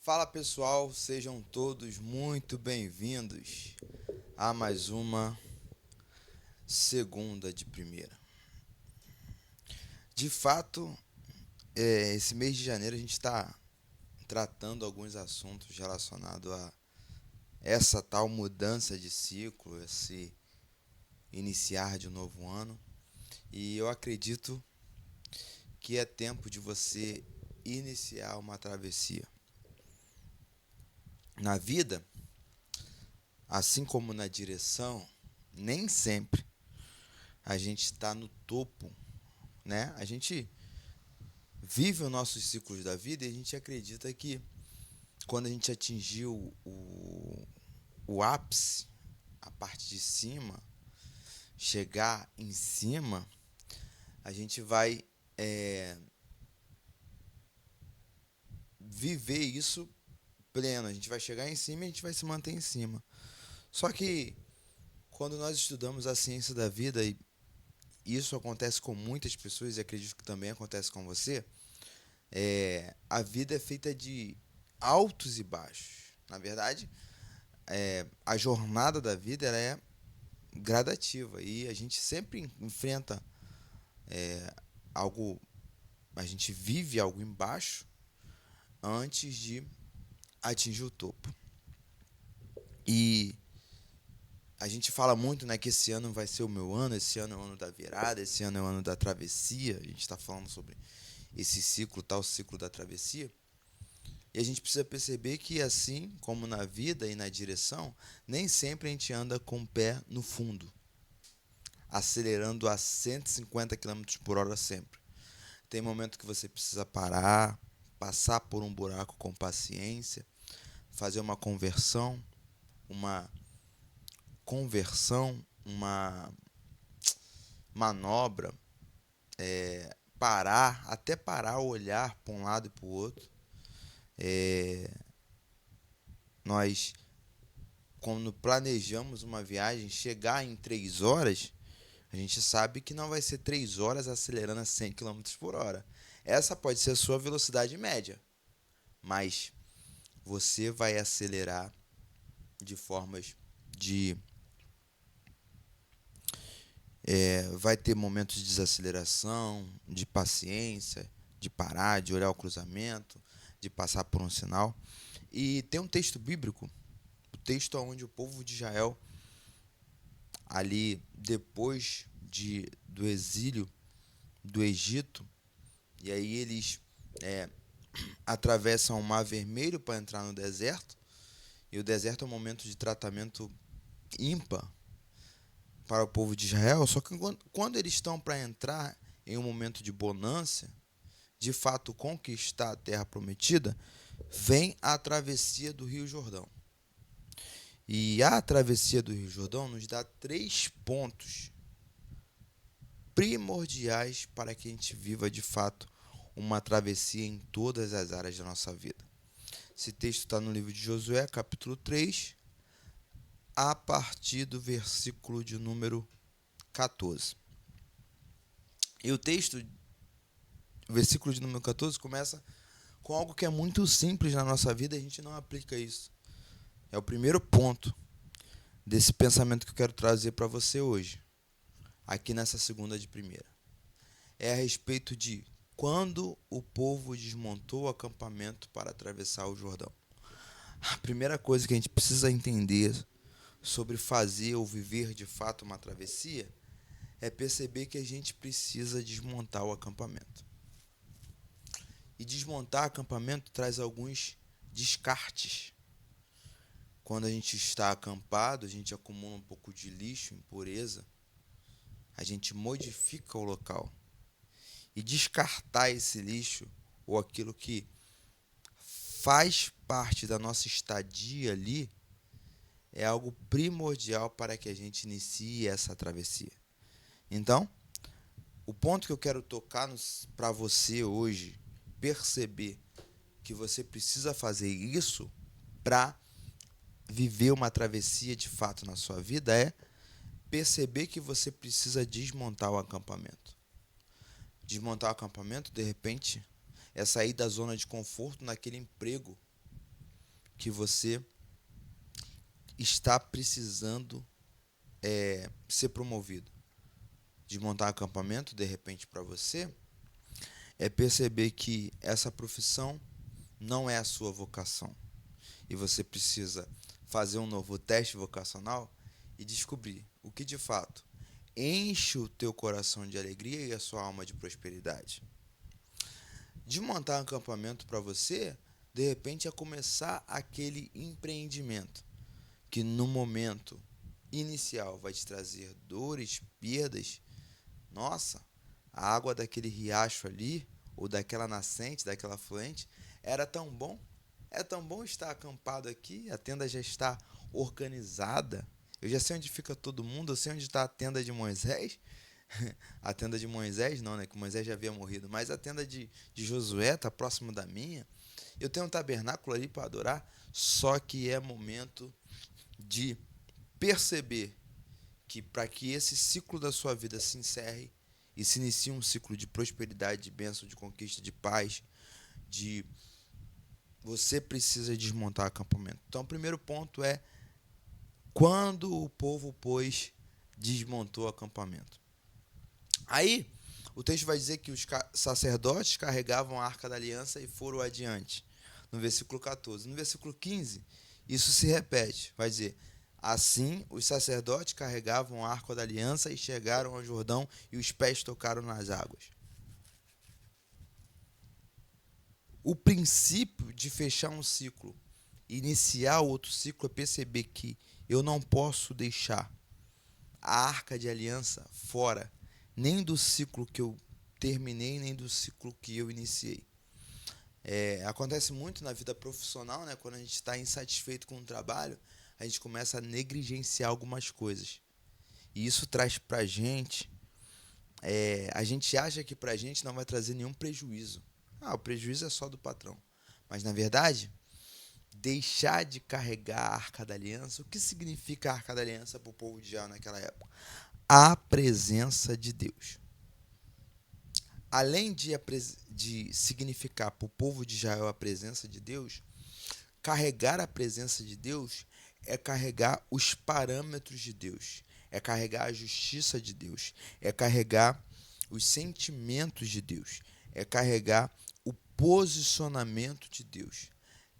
Fala pessoal, sejam todos muito bem-vindos a mais uma segunda de primeira. De fato, esse mês de janeiro a gente está tratando alguns assuntos relacionados a essa tal mudança de ciclo, esse iniciar de um novo ano. E eu acredito que é tempo de você iniciar uma travessia. Na vida, assim como na direção, nem sempre a gente está no topo, né? A gente vive os nossos ciclos da vida e a gente acredita que quando a gente atingiu o ápice, a parte de cima, chegar em cima, a gente vai é, viver isso pleno. A gente vai chegar em cima e a gente vai se manter em cima. Só que quando nós estudamos a ciência da vida, e isso acontece com muitas pessoas e acredito que também acontece com você, a vida é feita de altos e baixos. Na verdade, a jornada da vida ela é gradativa e a gente sempre enfrenta algo, a gente vive algo embaixo antes de atingir o topo. E a gente fala muito, né, que esse ano vai ser o meu ano, esse ano é o ano da virada, esse ano é o ano da travessia. A gente está falando sobre esse ciclo, tal ciclo da travessia. E a gente precisa perceber que, assim como na vida e na direção, nem sempre a gente anda com o pé no fundo, acelerando a 150 quilômetros por hora sempre. Tem momento que você precisa parar, passar por um buraco com paciência, fazer uma conversão, uma manobra, parar, até parar, olhar para um lado e para o outro. Nós, quando planejamos uma viagem, chegar em 3 horas, a gente sabe que não vai ser 3 horas acelerando a 100 quilômetros por hora. Essa pode ser a sua velocidade média, mas você vai acelerar de formas de. Vai ter momentos de desaceleração, de paciência, de parar, de olhar o cruzamento, de passar por um sinal. E tem um texto bíblico, o texto onde o povo de Israel, ali depois do exílio do Egito, e aí eles atravessam o Mar Vermelho para entrar no deserto, e o deserto é um momento de tratamento ímpar para o povo de Israel, só que quando eles estão para entrar em um momento de bonança, de fato conquistar a terra prometida, vem a travessia do Rio Jordão. E a travessia do Rio Jordão nos dá 3 pontos primordiais para que a gente viva de fato uma travessia em todas as áreas da nossa vida. Esse texto está no livro de Josué, capítulo 3, a partir do versículo de número 14. E o versículo de número 14, começa com algo que é muito simples na nossa vida e a gente não aplica isso. É o primeiro ponto desse pensamento que eu quero trazer para você hoje, aqui nessa segunda de primeira. É a respeito de quando o povo desmontou o acampamento para atravessar o Jordão. A primeira coisa que a gente precisa entender sobre fazer ou viver de fato uma travessia é perceber que a gente precisa desmontar o acampamento. E desmontar acampamento traz alguns descartes. Quando a gente está acampado, a gente acumula um pouco de lixo, impureza, a gente modifica o local. E descartar esse lixo ou aquilo que faz parte da nossa estadia ali é algo primordial para que a gente inicie essa travessia. Então, o ponto que eu quero tocar para você hoje, perceber que você precisa fazer isso para viver uma travessia de fato na sua vida é perceber que você precisa desmontar o acampamento. Desmontar o acampamento, de repente, é sair da zona de conforto naquele emprego que você está precisando ser promovido. Desmontar acampamento, de repente, para você, é perceber que essa profissão não é a sua vocação. E você precisa fazer um novo teste vocacional e descobrir o que de fato enche o teu coração de alegria e a sua alma de prosperidade. Desmontar um acampamento para você, de repente, é começar aquele empreendimento que no momento inicial vai te trazer dores, perdas. Nossa, a água daquele riacho ali, ou daquela nascente, daquela afluente, era tão bom. É tão bom estar acampado aqui, a tenda já está organizada. Eu já sei onde fica todo mundo, eu sei onde está a tenda de Moisés. A tenda de Moisés não, né? Que Moisés já havia morrido. Mas a tenda de Josué está próximo da minha. Eu tenho um tabernáculo ali para adorar. Só que é momento de perceber que para que esse ciclo da sua vida se encerre e se inicie um ciclo de prosperidade, de bênção, de conquista, de paz, de você precisa desmontar acampamento. Então, o primeiro ponto é quando o povo, pois, desmontou o acampamento. Aí, o texto vai dizer que os sacerdotes carregavam a arca da aliança e foram adiante, no versículo 14. No versículo 15, isso se repete, vai dizer: assim, os sacerdotes carregavam a arca da aliança e chegaram ao Jordão e os pés tocaram nas águas. O princípio de fechar um ciclo e iniciar outro ciclo é perceber que eu não posso deixar a arca de aliança fora, nem do ciclo que eu terminei, nem do ciclo que eu iniciei. Acontece muito na vida profissional, né? Quando a gente está insatisfeito com o trabalho, a gente começa a negligenciar algumas coisas. E isso traz pra gente, a gente acha que pra gente não vai trazer nenhum prejuízo. O prejuízo é só do patrão. Mas na verdade, deixar de carregar a Arca da Aliança, o que significa a Arca da Aliança para o povo de Israel naquela época? A presença de Deus. Além de significar para o povo de Israel a presença de Deus, carregar a presença de Deus é carregar os parâmetros de Deus, é carregar a justiça de Deus, é carregar os sentimentos de Deus, é carregar o posicionamento de Deus,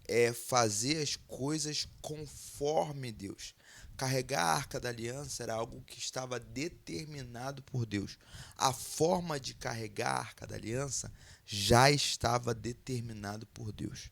é fazer as coisas conforme Deus. Carregar a Arca da Aliança era algo que estava determinado por Deus. A forma de carregar a Arca da Aliança já estava determinado por Deus.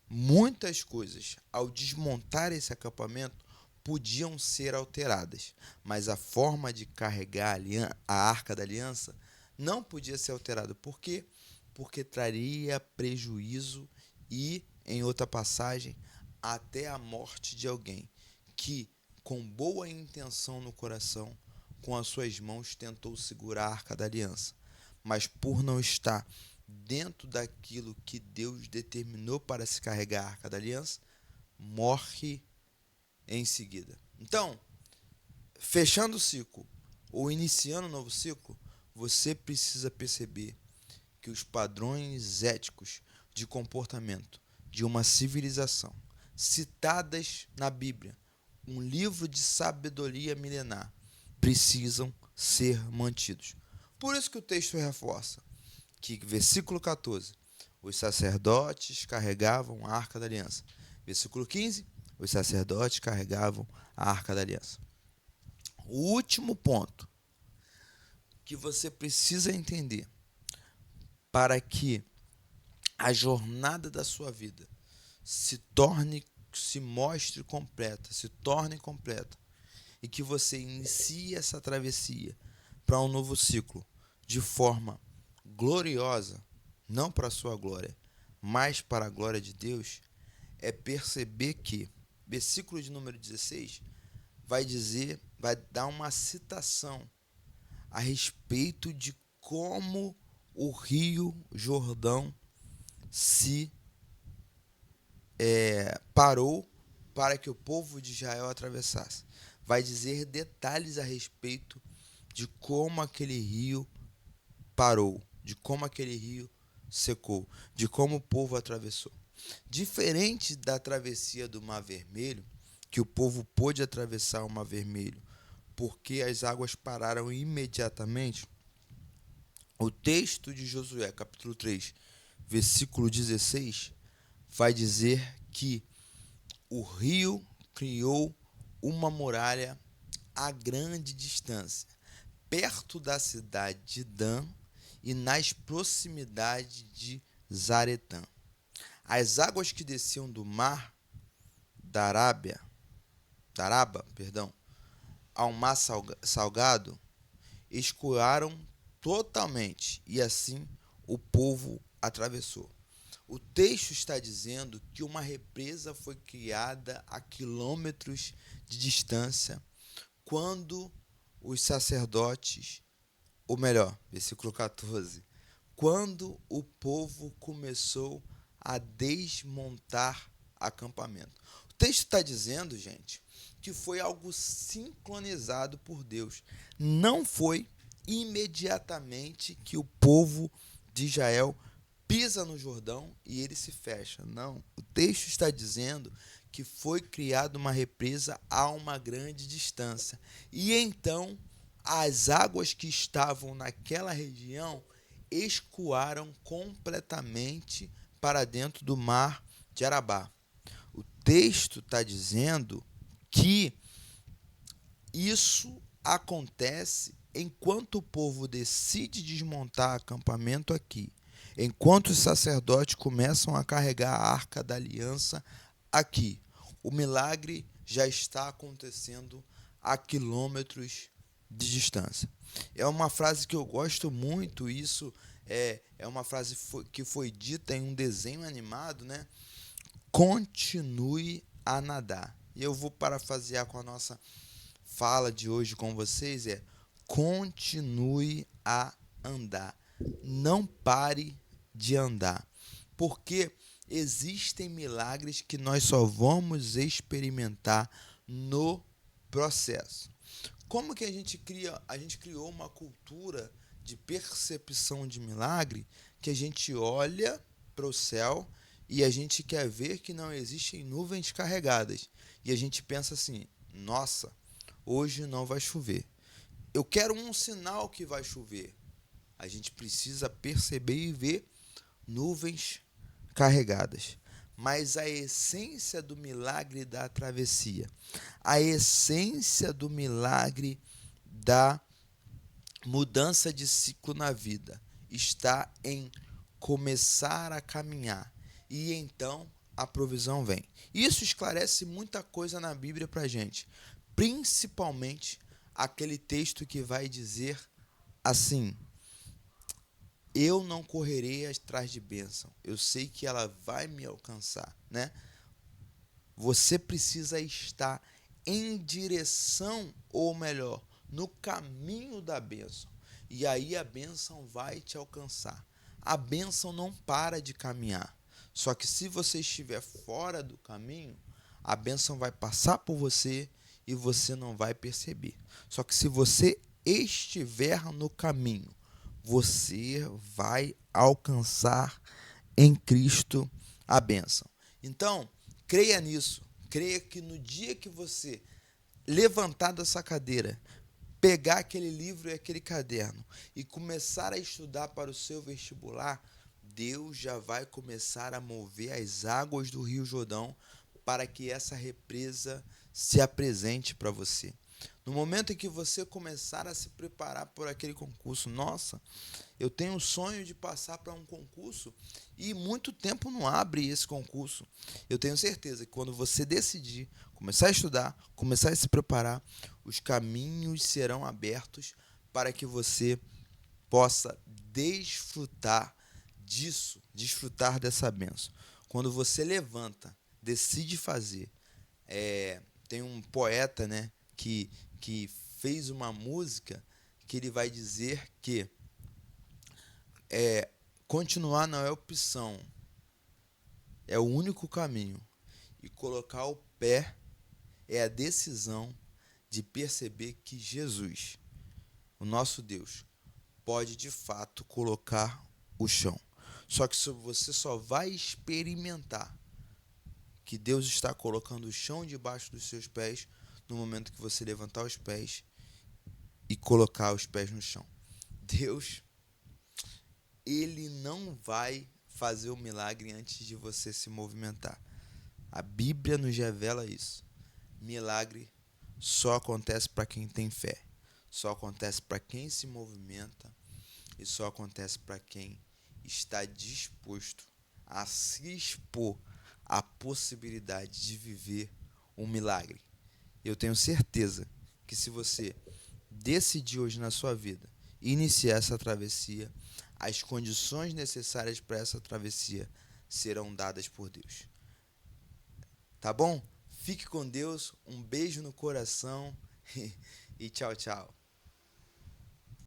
Muitas coisas, ao desmontar esse acampamento, podiam ser alteradas, mas a forma de carregar a Arca da Aliança não podia ser alterada. Por quê? Porque traria prejuízo e, em outra passagem, até a morte de alguém que, com boa intenção no coração, com as suas mãos tentou segurar a Arca da Aliança, mas por não estar dentro daquilo que Deus determinou para se carregar a Arca da Aliança, morre em seguida. Então, fechando o ciclo ou iniciando um novo ciclo, você precisa perceber que os padrões éticos de comportamento de uma civilização citadas na Bíblia, um livro de sabedoria milenar, precisam ser mantidos. Por isso que o texto reforça que, versículo 14, os sacerdotes carregavam a Arca da Aliança. Versículo 15, os sacerdotes carregavam a Arca da Aliança. O último ponto que você precisa entender para que a jornada da sua vida se mostre completa, se torne completa, e que você inicie essa travessia para um novo ciclo de forma gloriosa, não para a sua glória, mas para a glória de Deus, é perceber que, versículo de número 16, vai dar uma citação a respeito de como o rio Jordão se parou para que o povo de Israel atravessasse. Vai dizer detalhes a respeito de como aquele rio parou, de como aquele rio secou, de como o povo atravessou. Diferente da travessia do Mar Vermelho, que o povo pôde atravessar o Mar Vermelho porque as águas pararam imediatamente, o texto de Josué, capítulo 3, versículo 16, vai dizer que o rio criou uma muralha a grande distância, perto da cidade de Dan e nas proximidades de Zaretã. As águas que desciam do mar da Araba, ao mar salgado, escoaram totalmente e assim o povo atravessou. O texto está dizendo que uma represa foi criada a quilômetros de distância quando os sacerdotes, ou melhor, versículo 14, quando o povo começou a desmontar acampamento. O texto está dizendo, gente, que foi algo sincronizado por Deus. Não foi imediatamente que o povo de Israel pisa no Jordão e ele se fecha. Não, o texto está dizendo que foi criada uma represa a uma grande distância. E então as águas que estavam naquela região escoaram completamente para dentro do mar de Arabá. O texto está dizendo que isso acontece enquanto o povo decide desmontar acampamento aqui, enquanto os sacerdotes começam a carregar a arca da aliança aqui. O milagre já está acontecendo a quilômetros de distância. É uma frase que eu gosto muito, isso é uma frase que foi dita em um desenho animado, né? Continue a nadar. E eu vou parafrasear com a nossa fala de hoje com vocês, continue a andar. Não pare de andar. Porque existem milagres que nós só vamos experimentar no processo. Como que a gente cria? A gente criou uma cultura de percepção de milagre que a gente olha para o céu e a gente quer ver que não existem nuvens carregadas. E a gente pensa assim: nossa, hoje não vai chover. Eu quero um sinal que vai chover. A gente precisa perceber e ver nuvens carregadas. Mas a essência do milagre da travessia, a essência do milagre da mudança de ciclo na vida está em começar a caminhar e então a provisão vem. Isso esclarece muita coisa na Bíblia para a gente, principalmente aquele texto que vai dizer assim: eu não correrei atrás de bênção, eu sei que ela vai me alcançar, né? Você precisa estar em direção, ou melhor, no caminho da bênção. E aí a bênção vai te alcançar. A bênção não para de caminhar. Só que se você estiver fora do caminho, a bênção vai passar por você e você não vai perceber. Só que se você estiver no caminho, você vai alcançar em Cristo a bênção. Então, creia nisso. Creia que no dia que você levantar dessa cadeira, pegar aquele livro e aquele caderno e começar a estudar para o seu vestibular, Deus já vai começar a mover as águas do Rio Jordão para que essa represa se apresente para você. No momento em que você começar a se preparar por aquele concurso, nossa, eu tenho o sonho de passar para um concurso e muito tempo não abre esse concurso. Eu tenho certeza que quando você decidir começar a estudar, começar a se preparar, os caminhos serão abertos para que você possa desfrutar disso, desfrutar dessa bênção. Quando você levanta, decide fazer. Tem um poeta, né, que fez uma música que ele vai dizer que continuar não é opção, é o único caminho. E colocar o pé é a decisão de perceber que Jesus, o nosso Deus, pode de fato colocar o chão. Só que você só vai experimentar que Deus está colocando o chão debaixo dos seus pés no momento que você levantar os pés e colocar os pés no chão. Deus, ele não vai fazer o milagre antes de você se movimentar. A Bíblia nos revela isso. Milagre só acontece para quem tem fé. Só acontece para quem se movimenta e só acontece para quem está disposto a se expor à possibilidade de viver um milagre. Eu tenho certeza que se você decidir hoje na sua vida iniciar essa travessia, as condições necessárias para essa travessia serão dadas por Deus. Tá bom? Fique com Deus, um beijo no coração e tchau, tchau.